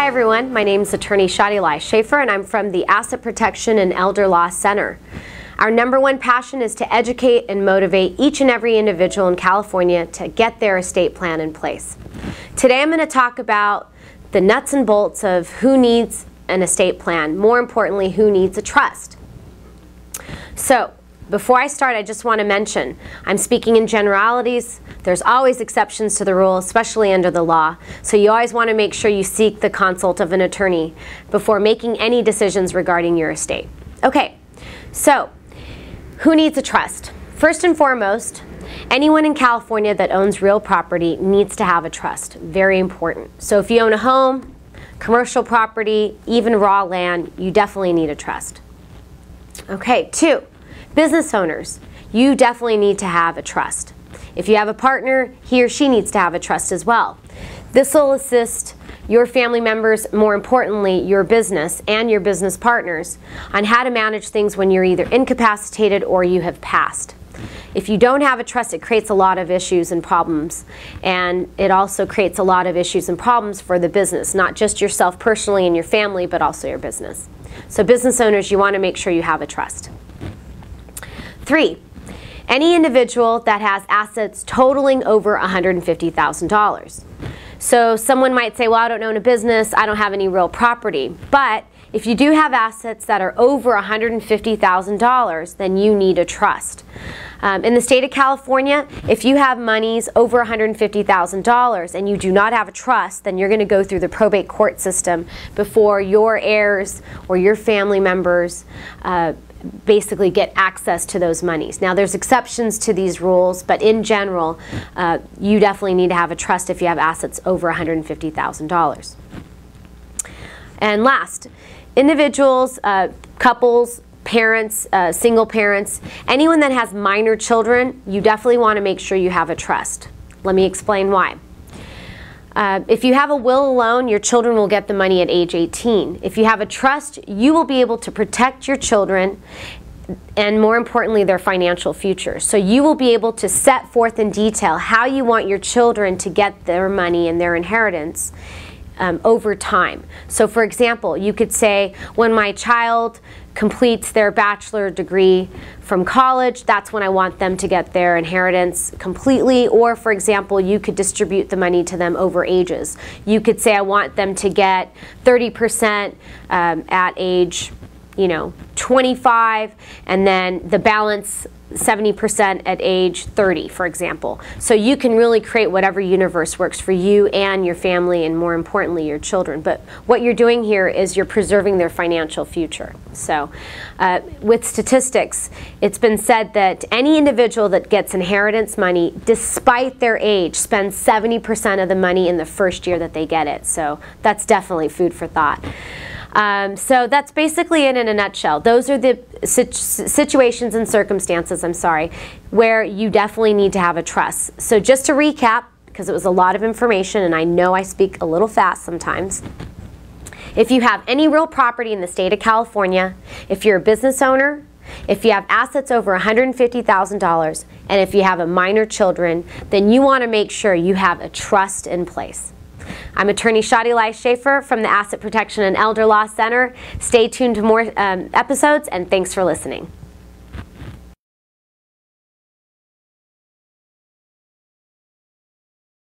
Hi everyone, my name is Attorney Shadi Schaefer and I'm from the Asset Protection and Elder Law Center. Our #1 passion is to educate and motivate each and every individual in California to get their estate plan in place. Today I'm going to talk about the nuts and bolts of who needs an estate plan, more importantly who needs a trust. So before I start, I just want to mention I'm speaking in generalities. There's always exceptions to the rule, especially under the law. So you always want to make sure you seek the consult of an attorney before making any decisions regarding your estate. Okay, so who needs a trust? First and foremost, anyone in California that owns real property needs to have a trust. Very important. So if you own a home, commercial property, even raw land, you definitely need a trust. Okay, 2. Business owners, you definitely need to have a trust. If you have a partner, he or she needs to have a trust as well. This will assist your family members, more importantly your business and your business partners, on how to manage things when you're either incapacitated or you have passed. If you don't have a trust, it creates a lot of issues and problems, and it also creates a lot of issues and problems for the business, not just yourself personally and your family, but also your business. So business owners, you want to make sure you have a trust. 3, any individual that has assets totaling over $150,000. So someone might say, well, I don't own a business, I don't have any real property. But if you do have assets that are over $150,000, then you need a trust. In the state of California, if you have monies over $150,000 and you do not have a trust, then you're going to go through the probate court system before your heirs or your family members basically get access to those monies. Now there's exceptions to these rules, but in general, you definitely need to have a trust if you have assets over $150,000. And last, individuals, couples, parents, single parents, anyone that has minor children, you definitely want to make sure you have a trust. Let me explain why. If you have a will alone, your children will get the money at age 18. If you have a trust, you will be able to protect your children and, more importantly, their financial future. So you will be able to set forth in detail how you want your children to get their money and their inheritance over time. So for example, you could say, when my child completes their bachelor degree from college, that's when I want them to get their inheritance completely. Or for example, you could distribute the money to them over ages. You could say I want them to get 30% at age 25, and then the balance 70% at age 30, for example. So you can really create whatever universe works for you and your family, and more importantly your children. But what you're doing here is you're preserving their financial future. So with statistics, it's been said that any individual that gets inheritance money, despite their age, spends 70% of the money in the first year that they get it. So that's definitely food for thought. So that's basically it in a nutshell. Those are the situations and circumstances, where you definitely need to have a trust. So just to recap, because it was a lot of information and I know I speak a little fast sometimes. If you have any real property in the state of California, if you're a business owner, if you have assets over $150,000, and if you have a minor children, then you want to make sure you have a trust in place. I'm Attorney Shadi Schaefer from the Asset Protection and Elder Law Center. Stay tuned to more episodes, and thanks for listening.